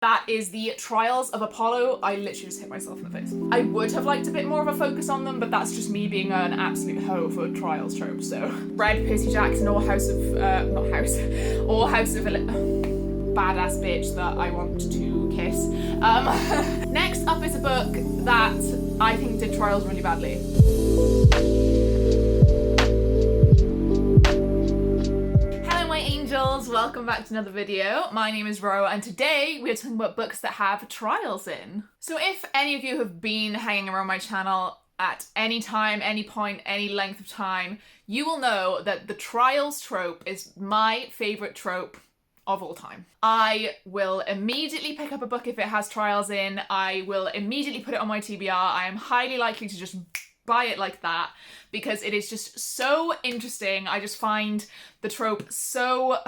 That is the Trials of Apollo. I literally just hit myself in the face. I would have liked a bit more of a focus on them, but that's just me being an absolute hoe for Trials tropes, so. Read Percy Jackson or House of, or House of, badass bitch that I want to kiss. Next up is a book that I think did Trials really badly. Hello my angels, welcome back to another video. My name is Ro and today we're talking about books that have Trials in. So if any of you have been hanging around my channel at any time, any point, any length of time, you will know that the Trials trope is my favourite trope of all time. I will immediately pick up a book if it has Trials in. I will immediately put it on my TBR. I am highly likely to just buy it like that because it is just so interesting. I just find the trope so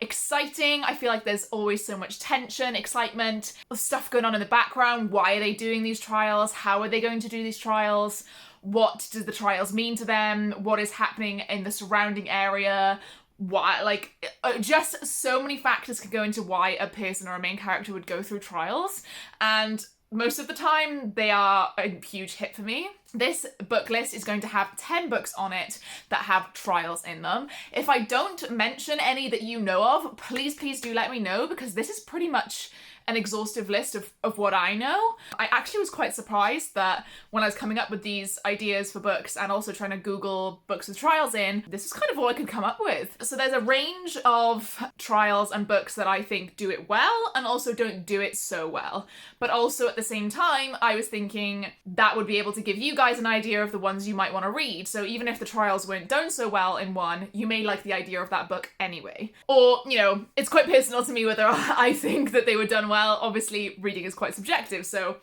exciting. I feel like there's always so much tension, excitement, stuff going on in the background. Why are they doing these trials? How are they going to do these trials? What does the trials mean to them? What is happening in the surrounding area? Why, like, just so many factors could go into why a person or a main character would go through trials, and most of the time they are a huge hit for me. This book list is going to have 10 books on it that have trials in them. If I don't mention any that you know of, please do let me know, because this is pretty much an exhaustive list of what I know. I actually was quite surprised that when I was coming up with these ideas for books and also trying to Google books with trials in, this is kind of all I could come up with. So there's a range of trials and books that I think do it well and also don't do it so well. But also at the same time, I was thinking that would be able to give you guys an idea of the ones you might want to read. So even if the trials weren't done so well in one, you may like the idea of that book anyway. Or, you know, it's quite personal to me whether I think that they were done well. Obviously, reading is quite subjective, so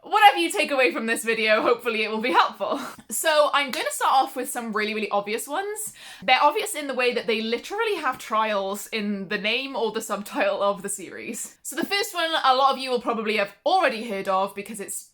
whatever you take away from this video, hopefully it will be helpful. So I'm going to start off with some really obvious ones. They're obvious in the way that they literally have trials in the name or the subtitle of the series. So the first one, a lot of you will probably have already heard of because it's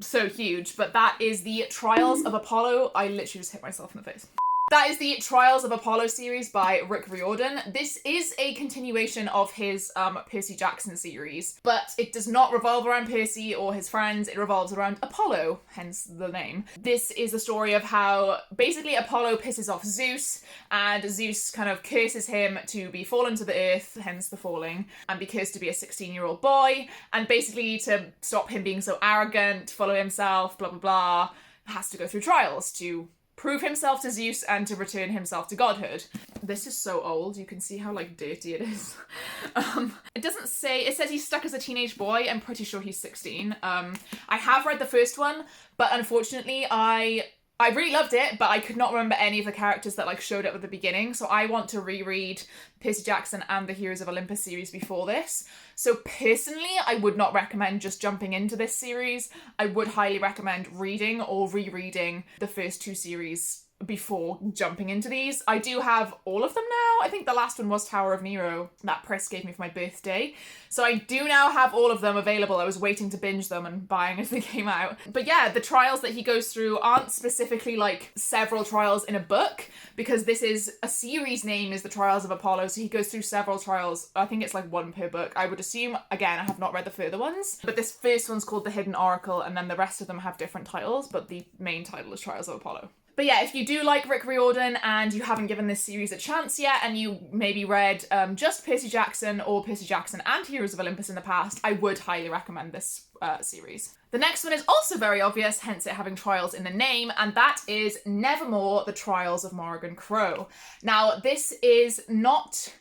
so huge, but that is the Trials of Apollo. I literally just hit myself in the face. That is the Trials of Apollo series by Rick Riordan. This is a continuation of his Percy Jackson series, but it does not revolve around Percy or his friends, it revolves around Apollo, hence the name. This is the story of how basically Apollo pisses off Zeus, and Zeus kind of curses him to be fallen to the earth, hence the falling, and be cursed to be a 16-year-old boy, and basically to stop him being so arrogant, follow himself, blah blah blah, has to go through trials to prove himself to Zeus and to return himself to godhood. This is so old, you can see how like dirty it is. It doesn't say, it says he's stuck as a teenage boy. I'm pretty sure he's 16. I have read the first one, but unfortunately I really loved it, but I could not remember any of the characters that like showed up at the beginning, so I want to reread Percy Jackson and the Heroes of Olympus series before this. So personally, I would not recommend just jumping into this series. I would highly recommend reading or rereading the first two series before jumping into these. I do have all of them now. I think the last one was Tower of Nero that Press gave me for my birthday. So I do now have all of them available. I was waiting to binge them and buying as they came out. But yeah, the trials that he goes through aren't specifically like several trials in a book, because this is a series name is the Trials of Apollo. So he goes through several trials. I think it's like one per book. I would assume, again, I have not read the further ones, but this first one's called The Hidden Oracle, and then the rest of them have different titles, but the main title is Trials of Apollo. But yeah, if you do like Rick Riordan and you haven't given this series a chance yet, and you maybe read just Percy Jackson or Percy Jackson and Heroes of Olympus in the past, I would highly recommend this series. The next one is also very obvious, hence it having trials in the name, and that is Nevermore, The Trials of Morrigan Crow. Now, this is not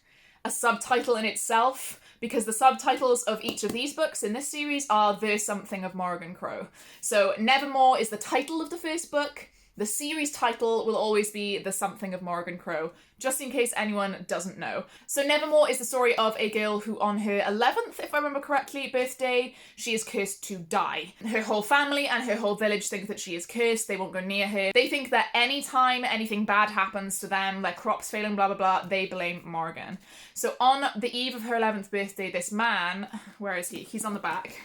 a subtitle in itself, because the subtitles of each of these books in this series are The Something of Morrigan Crow. So Nevermore is the title of the first book. The series title will always be The Something of Morrigan Crow, just in case anyone doesn't know. So Nevermore is the story of a girl who on her 11th, if I remember correctly, birthday, she is cursed to die. Her whole family and her whole village think that she is cursed, they won't go near her. They think that anytime anything bad happens to them, their crops failing, blah blah blah, they blame Morrigan. So on the eve of her 11th birthday, this man, where is he? He's on the back.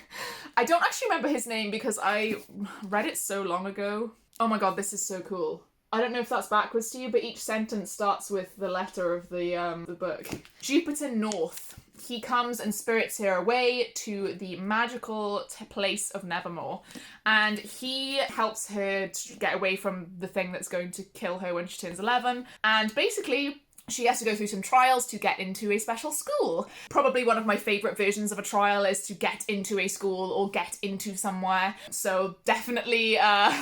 I don't actually remember his name because I read it so long ago. Oh my god, this is so cool. I don't know if that's backwards to you, but each sentence starts with the letter of the book. Jupiter North he comes and spirits her away to the magical place of Nevermore, and he helps her to get away from the thing that's going to kill her when she turns 11, and basically she has to go through some trials to get into a special school. Probably one of my favourite versions of a trial is to get into a school or get into somewhere. So definitely a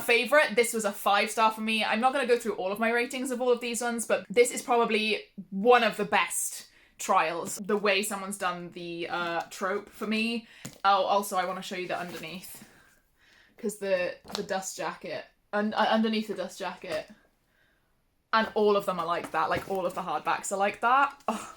favourite. This was a 5-star for me. I'm not going to go through all of my ratings of all of these ones, but this is probably one of the best trials. The way someone's done the trope for me. Oh, also I want to show you the underneath. Because the dust jacket, underneath the dust jacket, and all of them are like that, like all of the hardbacks are like that. Oh,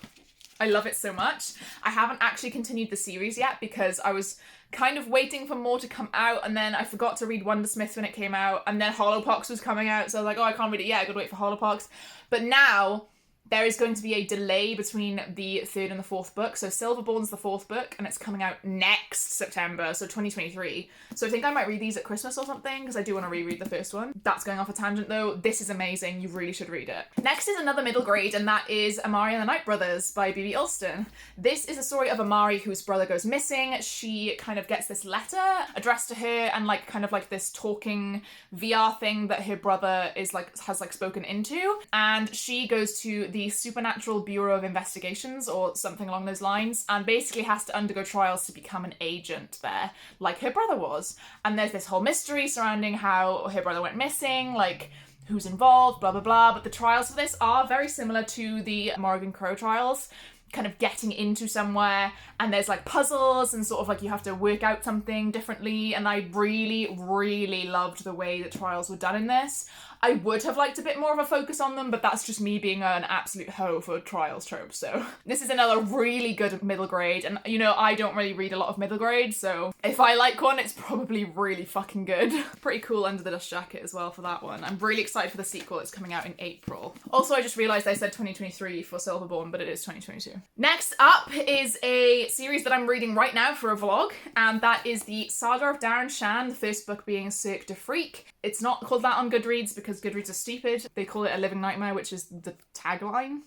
I love it so much. I haven't actually continued the series yet because I was kind of waiting for more to come out, and then I forgot to read Wondersmith when it came out, and then Hollowpox was coming out, so I was like, oh, I can't read it yet, I gotta wait for Hollowpox. But now there is going to be a delay between the 3rd and the 4th book. So Silverborn's the 4th book, and it's coming out next September, so 2023. So I think I might read these at Christmas or something, because I do want to reread the first one. That's going off a tangent though. This is amazing. You really should read it. Next is another middle grade, and that is Amari and the Night Brothers by B.B. Alston. This is a story of Amari whose brother goes missing. She kind of gets this letter addressed to her, and like kind of like this talking VR thing that her brother is like has like spoken into, and she goes to the Supernatural Bureau of Investigations or something along those lines, and basically has to undergo trials to become an agent there, like her brother was. And there's this whole mystery surrounding how her brother went missing, like who's involved, blah blah blah. But the trials for this are very similar to the Morrigan Crow trials, kind of getting into somewhere, and there's like puzzles and sort of like you have to work out something differently, and I really, really loved the way that trials were done in this. I would have liked a bit more of a focus on them, but that's just me being an absolute hoe for trials tropes. So this is another really good middle grade, and you know, I don't really read a lot of middle grades, so if I like one, it's probably really fucking good. Pretty cool under the dust jacket as well for that one. I'm really excited for the sequel. It's coming out in April. Also, I just realised I said 2023 for Silverborn, but it is 2022. Next up is a series that I'm reading right now for a vlog, and that is the Saga of Darren Shan, the first book being Cirque de Freak. It's not called that on Goodreads because Goodreads are stupid. They call it A Living Nightmare, which is the tagline.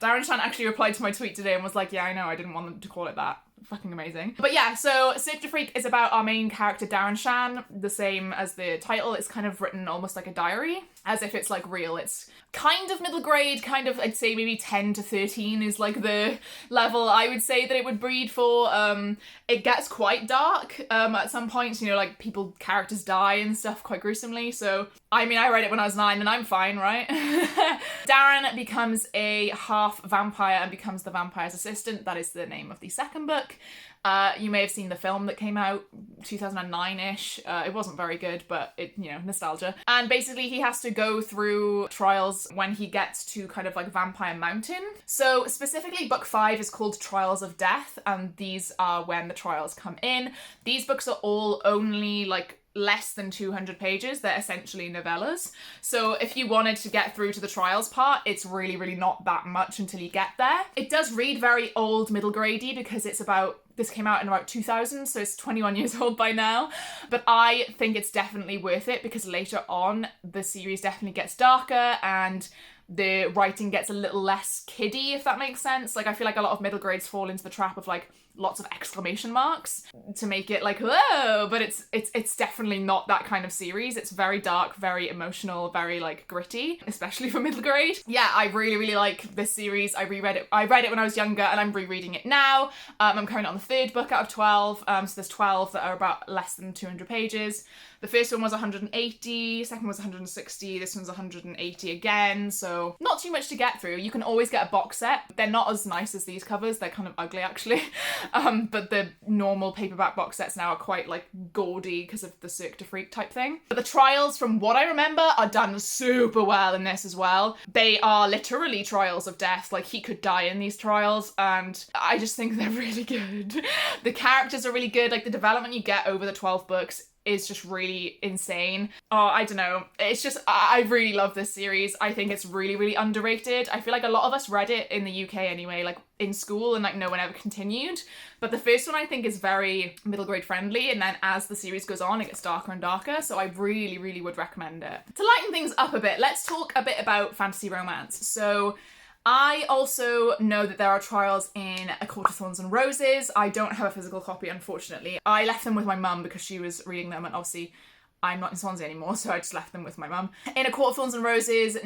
Darren Shan actually replied to my tweet today and was like, yeah, I know, I didn't want them to call it that. Fucking amazing. But yeah, so Cirque de Freak is about our main character Darren Shan, the same as the title. It's kind of written almost like a diary, as if it's like real. It's kind of middle grade, kind of, I'd say maybe 10 to 13 is like the level I would say that it would breed for. It gets quite dark at some points, you know, like characters die and stuff quite gruesomely. So, I mean, I read it when I was 9 and I'm fine, right? Darren becomes a half vampire and becomes the vampire's assistant. That is the name of the second book. You may have seen the film that came out 2009-ish. It wasn't very good, but it, you know, nostalgia. And basically he has to go through trials when he gets to kind of like Vampire Mountain. So specifically book 5 is called Trials of Death, and these are when the trials come in. These books are all only like less than 200 pages. They're essentially novellas. So if you wanted to get through to the trials part, it's really, really not that much until you get there. It does read very old middle grade-y because it's about, this came out in about 2000, so it's 21 years old by now. But I think it's definitely worth it because later on the series definitely gets darker and the writing gets a little less kiddie, if that makes sense. Like, I feel like a lot of middle grades fall into the trap of like lots of exclamation marks to make it like, whoa, but it's definitely not that kind of series. It's very dark, very emotional, very like gritty, especially for middle grade. Yeah, I really, really like this series. I read it when I was younger and I'm rereading it now. I'm currently on the 3rd book out of 12. So there's 12 that are about less than 200 pages. The first one was 180, second was 160, this one's 180 again, so not too much to get through. You can always get a box set. They're not as nice as these covers, they're kind of ugly actually. But the normal paperback box sets now are quite like gaudy because of the Cirque de Freak type thing. But the trials, from what I remember, are done super well in this as well. They are literally trials of death, like he could die in these trials, and I just think they're really good. The characters are really good, like the development you get over the 12 books is just really insane. Oh, I don't know. It's just, I really love this series. I think it's really, really underrated. I feel like a lot of us read it in the UK anyway, like in school, and like no one ever continued. But the first one I think is very middle grade friendly, and then as the series goes on, it gets darker and darker. So I really, really would recommend it. To lighten things up a bit, let's talk a bit about fantasy romance. So I also know that there are trials in A Court of Thorns and Roses. I don't have a physical copy, unfortunately. I left them with my mum because she was reading them, and obviously I'm not in Swansea anymore, so I just left them with my mum. In A Court of Thorns and Roses,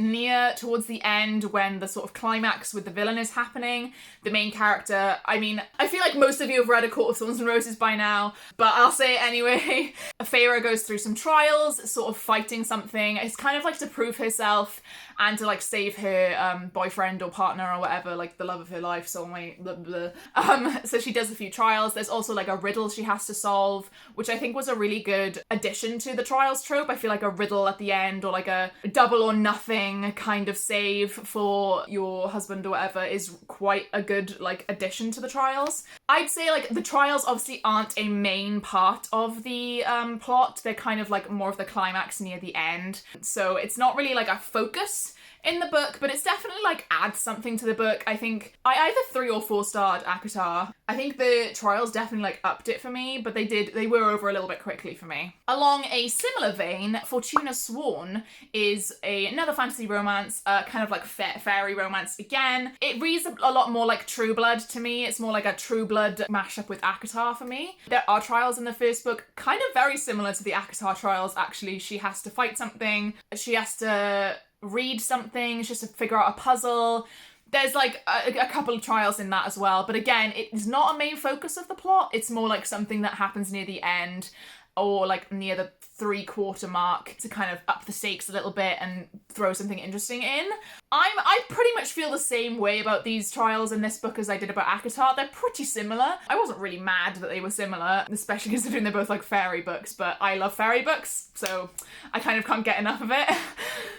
towards the end, when the sort of climax with the villain is happening, the main character, I mean, I feel like most of you have read A Court of Thorns and Roses by now, but I'll say it anyway. Feyre goes through some trials, sort of fighting something. It's kind of like to prove herself and to like save her boyfriend or partner or whatever, like the love of her life, soulmate, blah, blah, blah. So she does a few trials. There's also like a riddle she has to solve, which I think was a really good addition to the trials trope. I feel like a riddle at the end, or like a double or nothing kind of save for your husband or whatever, is quite a good like addition to the trials. I'd say like the trials obviously aren't a main part of the plot. They're kind of like more of the climax near the end. So it's not really like a focus in the book, but it's definitely like adds something to the book. I think I either 3 or 4 starred ACOTAR. I think the trials definitely like upped it for me, but they were over a little bit quickly for me. Along a similar vein, Fortuna Sworn is another fantasy romance, kind of like fairy romance again. It reads a lot more like True Blood to me. It's more like a True Blood mashup with ACOTAR for me. There are trials in the first book, kind of very similar to the ACOTAR trials actually. She has to fight something, she has to read something, just to figure out a puzzle. There's like a couple of trials in that as well, but again, it is not a main focus of the plot. It's more like something that happens near the end, or like near the 3/4 mark, to kind of up the stakes a little bit and throw something interesting in. I pretty much feel the same way about these trials in this book as I did about ACOTAR. They're pretty similar. I wasn't really mad that they were similar, especially considering they're both like fairy books, but I love fairy books, so I kind of can't get enough of it.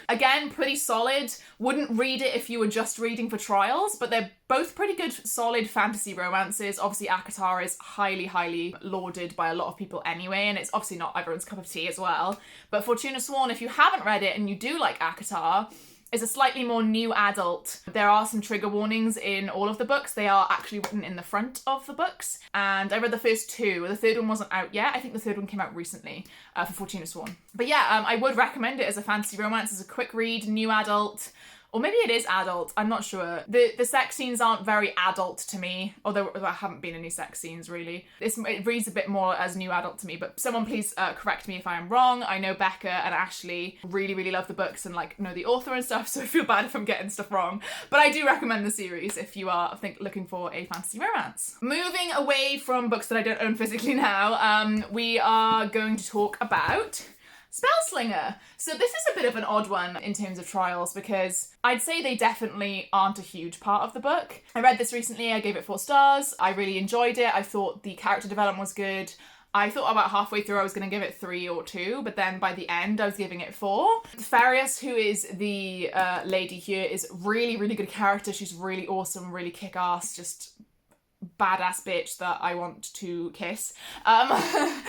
Again, pretty solid. Wouldn't read it if you were just reading for trials, but they're both pretty good, solid fantasy romances. Obviously, ACOTAR is highly, highly lauded by a lot of people anyway, and it's obviously not everyone's cup of tea as well. But Fortuna Sworn, if you haven't read it and you do like ACOTAR, is a slightly more new adult. There are some trigger warnings in all of the books. They are actually written in the front of the books. And I read the first 2. The third one wasn't out yet. I think the third one came out recently for Fortuna Sworn. But yeah, I would recommend it as a fantasy romance, as a quick read, new adult. Or maybe it is adult, I'm not sure. The sex scenes aren't very adult to me, although there haven't been any sex scenes really. It reads a bit more as new adult to me, but someone please correct me if I am wrong. I know Becca and Ashley really, really love the books and like know the author and stuff, so I feel bad if I'm getting stuff wrong. But I do recommend the series if you are, I think, looking for a fantasy romance. Moving away from books that I don't own physically now, we are going to talk about Spellslinger. So this is a bit of an odd one in terms of trials, because I'd say they definitely aren't a huge part of the book. I read this recently, I gave it 4 stars. I really enjoyed it. I thought the character development was good. I thought about halfway through I was going to give it 3 or 2, but then by the end I was giving it 4. Farius, who is the lady here, is really, really good character. She's really awesome, really kick-ass, just badass bitch that I want to kiss.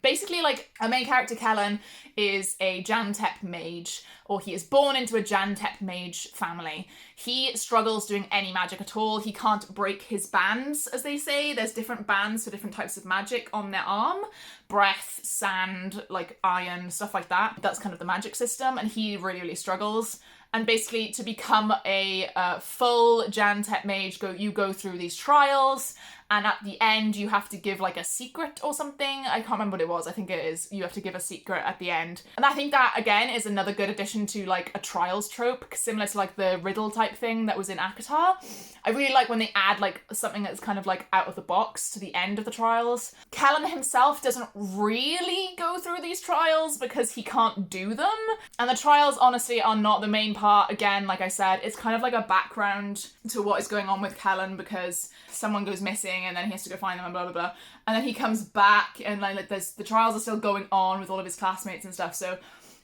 Basically, like, our main character Kellen is a Jantep mage, or he is born into a Jantep mage family. He struggles doing any magic at all. He can't break his bands, as they say. There's different bands for different types of magic on their arm. Breath, sand, like iron, stuff like that. That's kind of the magic system, and he really, really struggles. And basically, to become a full Jantep mage, you go through these trials, and at the end you have to give like a secret or something. I can't remember what it was. I think it is. You have to give a secret at the end. And I think that, again, is another good addition to like a trials trope, similar to like the riddle type thing that was in ACOTAR. I really like when they add like something that's kind of like out of the box to the end of the trials. Kellen himself doesn't really go through these trials because he can't do them. And the trials, honestly, are not the main part. Again, like I said, it's kind of like a background to what is going on with Kellen, because someone goes missing and then he has to go find them and blah, blah, blah. And then he comes back and like the trials are still going on with all of his classmates and stuff. So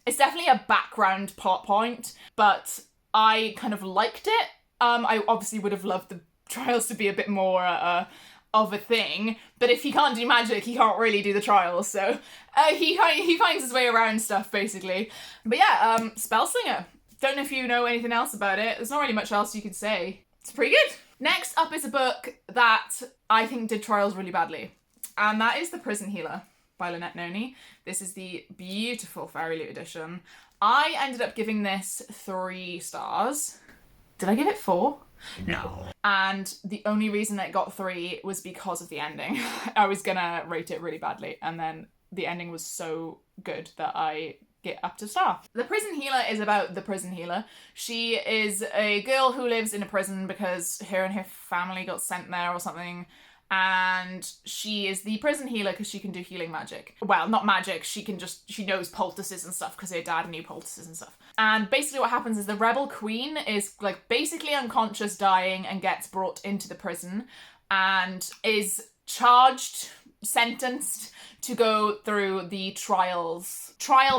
it's definitely a background plot point, but I kind of liked it. I obviously would have loved the trials to be a bit more of a thing, but if he can't do magic, he can't really do the trials, so he finds his way around stuff, basically. But yeah, Spellslinger. Don't know if you know anything else about it. There's not really much else you could say. It's pretty good. Next up is a book that I think did trials really badly, and that is The Prison Healer by Lynette Noni. This is the beautiful Fairy Loot edition. I ended up giving this 3 stars. Did I give it 4? No. And the only reason it got 3 was because of the ending. I was gonna rate it really badly, and then the ending was so good that I get up to star. The Prison Healer is about the prison healer. She is a girl who lives in a prison because her and her family got sent there or something. And she is the prison healer because she can do healing magic. Well, not magic, she knows poultices and stuff because her dad knew poultices and stuff. And basically what happens is the rebel queen is like basically unconscious, dying, and gets brought into the prison and is charged, sentenced to go through the trial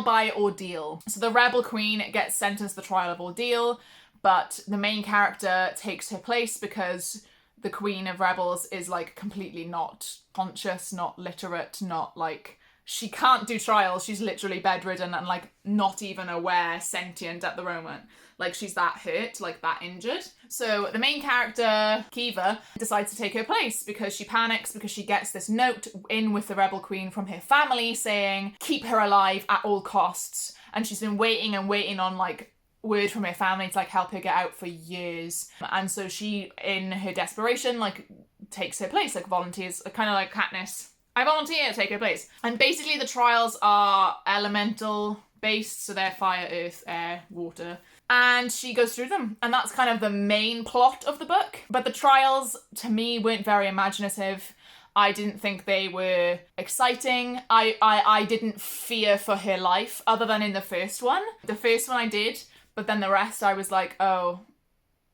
by ordeal. So the rebel queen gets sentenced to the trial of ordeal, but the main character takes her place because the Queen of Rebels is like completely not conscious, not literate, not like, she can't do trials. She's literally bedridden and like not even aware, sentient at the moment. Like she's that hurt, like that injured. So the main character, Kiva, decides to take her place because she panics because she gets this note in with the Rebel Queen from her family saying, keep her alive at all costs. And she's been waiting and waiting on like word from her family to like help her get out for years. And so she, in her desperation, like takes her place, like volunteers, kind of like Katniss. I volunteer to take her place. And basically the trials are elemental based, so they're fire, earth, air, water. And she goes through them. And that's kind of the main plot of the book. But the trials, to me, weren't very imaginative. I didn't think they were exciting. I didn't fear for her life, other than in the first one. The first one I did, but then the rest I was like, oh,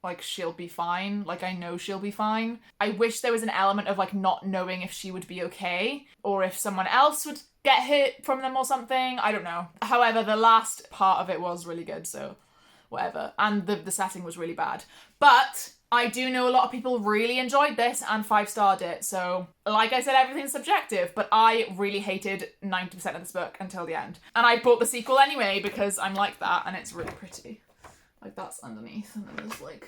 like she'll be fine. Like I know she'll be fine. I wish there was an element of like not knowing if she would be okay or if someone else would get hit from them or something. I don't know. However, the last part of it was really good, so whatever. And the setting was really bad. But I do know a lot of people really enjoyed this and 5-starred it. So like I said, everything's subjective, but I really hated 90% of this book until the end. And I bought the sequel anyway because I'm like that and it's really pretty. Like that's underneath and then there's like,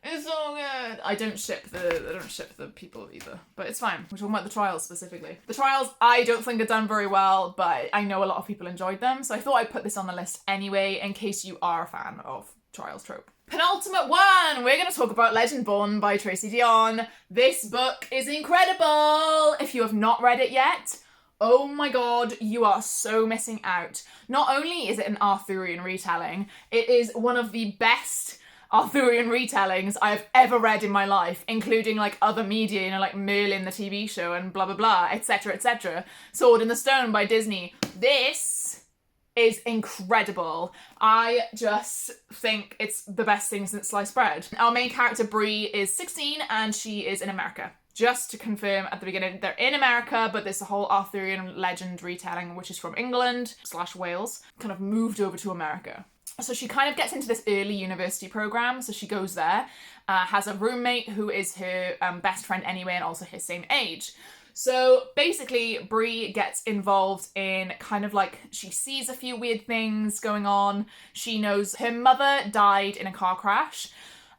it's so good. I don't ship the people either, but it's fine. We're talking about the trials specifically. The trials I don't think are done very well, but I know a lot of people enjoyed them. So I thought I'd put this on the list anyway in case you are a fan of Trials trope. Penultimate one, we're going to talk about Legendborn by Tracy Deonn. This book is incredible. If you have not read it yet, oh my god, you are so missing out. Not only is it an Arthurian retelling, it is one of the best Arthurian retellings I've ever read in my life, including like other media, you know, like Merlin the TV show and blah blah blah, etc etc. Sword in the Stone by Disney. This is incredible. I just think it's the best thing since sliced bread. Our main character Bree is 16 and she is in America. Just to confirm at the beginning, they're in America, but there's a whole Arthurian legend retelling, which is from England/Wales, kind of moved over to America. So she kind of gets into this early university program, so she goes there, has a roommate who is her best friend anyway and also his same age. So basically, Bree gets involved in kind of like, she sees a few weird things going on. She knows her mother died in a car crash,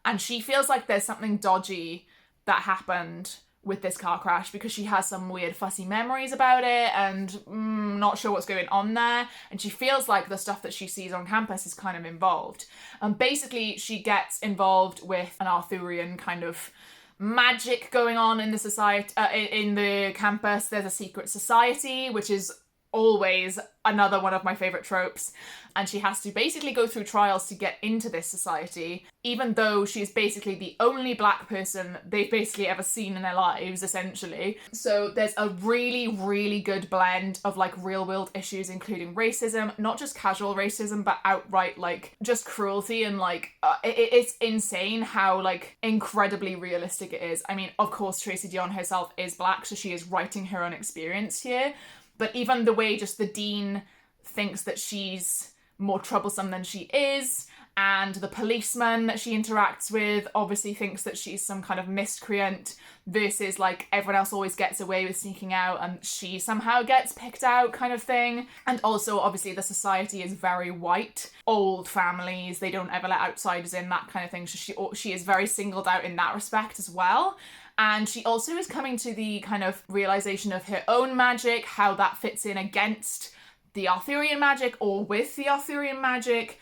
and she feels like there's something dodgy that happened with this car crash because she has some weird fussy memories about it and not sure what's going on there. And she feels like the stuff that she sees on campus is kind of involved. And basically, she gets involved with an Arthurian kind of magic going on in the society, in the campus. There's a secret society, which is always another one of my favorite tropes, and she has to basically go through trials to get into this society, even though she's basically the only black person they've basically ever seen in their lives, essentially. So there's a really, really good blend of like real world issues, including racism, not just casual racism, but outright like just cruelty, and like it's insane how like incredibly realistic it is. I mean, of course, Tracy Deonn herself is black, so she is writing her own experience here. But even the way just the dean thinks that she's more troublesome than she is, and the policeman that she interacts with obviously thinks that she's some kind of miscreant, versus like everyone else always gets away with sneaking out and she somehow gets picked out kind of thing. And also obviously the society is very white, old families, they don't ever let outsiders in, that kind of thing. So she is very singled out in that respect as well. And she also is coming to the kind of realization of her own magic, how that fits in against the Arthurian magic or with the Arthurian magic.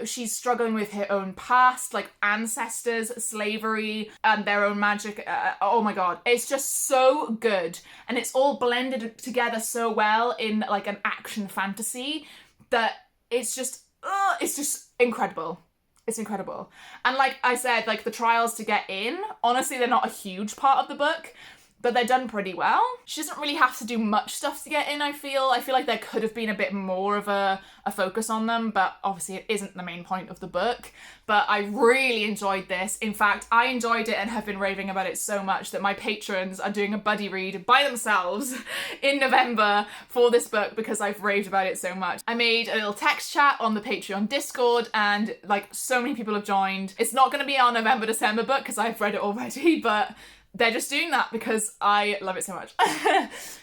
She's struggling with her own past, like ancestors, slavery, and their own magic. Oh my god, it's just so good. And it's all blended together so well in like an action fantasy that it's just incredible. It's incredible. And like I said, like the trials to get in, honestly, they're not a huge part of the book, but they're done pretty well. She doesn't really have to do much stuff to get in, I feel. I feel like there could have been a bit more of a focus on them, but obviously it isn't the main point of the book. But I really enjoyed this. In fact, I enjoyed it and have been raving about it so much that my patrons are doing a buddy read by themselves in November for this book because I've raved about it so much. I made a little text chat on the Patreon Discord and like so many people have joined. It's not going to be our November-December book because I've read it already, but they're just doing that because I love it so much.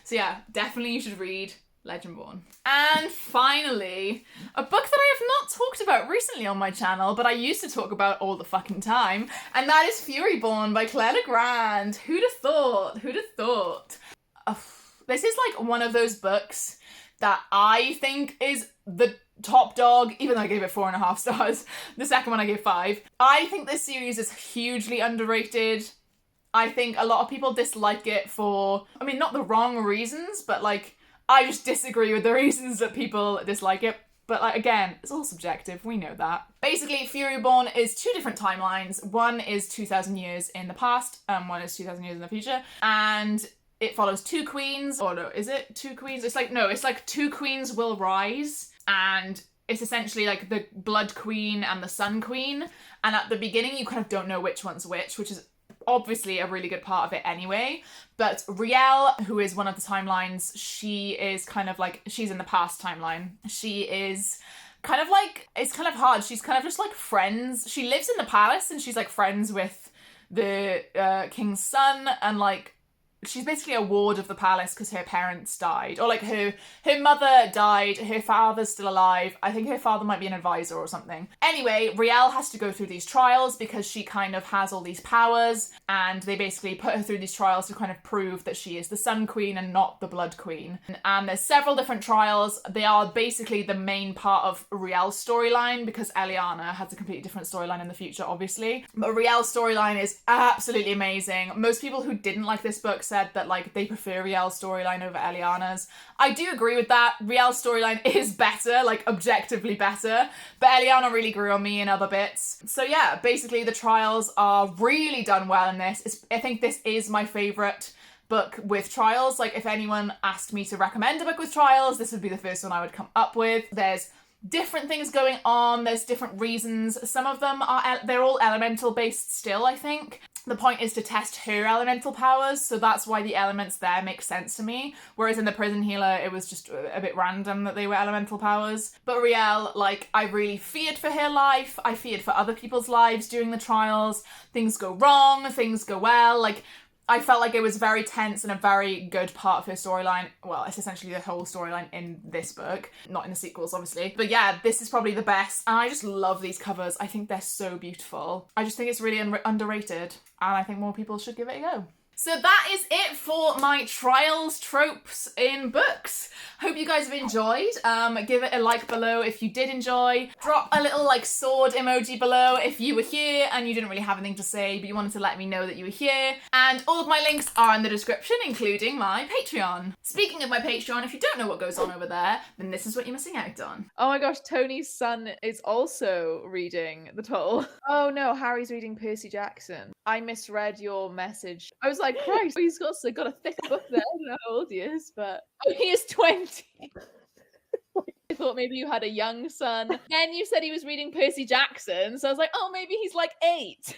So yeah, definitely you should read Legendborn. And finally, a book that I have not talked about recently on my channel, but I used to talk about all the fucking time, and that is Furyborn by Claire Legrand. Who'd have thought? Who'd have thought? This is like one of those books that I think is the top dog, even though I gave it 4.5 stars. The second one I gave 5. I think this series is hugely underrated. I think a lot of people dislike it for, I mean, not the wrong reasons, but like, I just disagree with the reasons that people dislike it. But like, again, it's all subjective, we know that. Basically, Furyborn is 2 different timelines. One is 2,000 years in the past, and one is 2,000 years in the future. And it follows 2 queens, or no, is it 2 queens? It's like, no, it's like 2 queens will rise, and it's essentially like the Blood Queen and the Sun Queen. And at the beginning, you kind of don't know which one's which is obviously a really good part of it anyway. But Riel, who is one of the timelines, she is kind of like, she's in the past timeline. She is kind of like, it's kind of hard. She's kind of just like friends. She lives in the palace and she's like friends with the king's son, and like, she's basically a ward of the palace because her parents died. Or like her mother died, her father's still alive. I think her father might be an advisor or something. Anyway, Riel has to go through these trials because she kind of has all these powers, and they basically put her through these trials to kind of prove that she is the Sun Queen and not the Blood Queen. And there's several different trials. They are basically the main part of Riel's storyline because Eliana has a completely different storyline in the future, obviously. But Riel's storyline is absolutely amazing. Most people who didn't like this book said that like they prefer Riel's storyline over Eliana's. I do agree with that. Riel's storyline is better, like objectively better, but Eliana really grew on me in other bits. So yeah, basically the trials are really done well in this. I think this is my favourite book with trials. Like if anyone asked me to recommend a book with trials, this would be the first one I would come up with. There's different things going on, there's different reasons. Some of them are, they're all elemental based still, I think. The point is to test her elemental powers, so that's why the elements there make sense to me. Whereas in the Prison Healer, it was just a bit random that they were elemental powers. But Riel, like, I really feared for her life. I feared for other people's lives during the trials. Things go wrong, things go well. Like, I felt like it was very tense and a very good part of her storyline. Well, it's essentially the whole storyline in this book, not in the sequels, obviously. But yeah, this is probably the best. And I just love these covers. I think they're so beautiful. I just think it's really underrated. And I think more people should give it a go. So that is it for my trials tropes in books. Hope you guys have enjoyed. Give it a like below if you did enjoy. Drop a little like sword emoji below if you were here and you didn't really have anything to say, but you wanted to let me know that you were here. And all of my links are in the description, including my Patreon. Speaking of my Patreon, if you don't know what goes on over there, then this is what you're missing out on. Oh my gosh, Tony's son is also reading The Toll. Oh no, Harry's reading Percy Jackson. I misread your message. I was like, Christ, he's got a thick book there. I don't know how old he is, but he is 20. I thought maybe you had a young son. Then you said he was reading Percy Jackson, so I was like, oh, maybe he's like 8.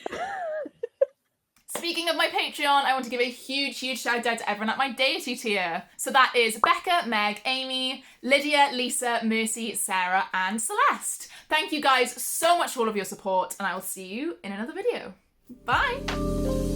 Speaking of my Patreon, I want to give a huge shout out to everyone at my deity tier. So that is Becca, Meg, Amy, Lydia, Lisa, Mercy, Sarah, and Celeste. Thank you guys so much for all of your support, and I will see you in another video. Bye!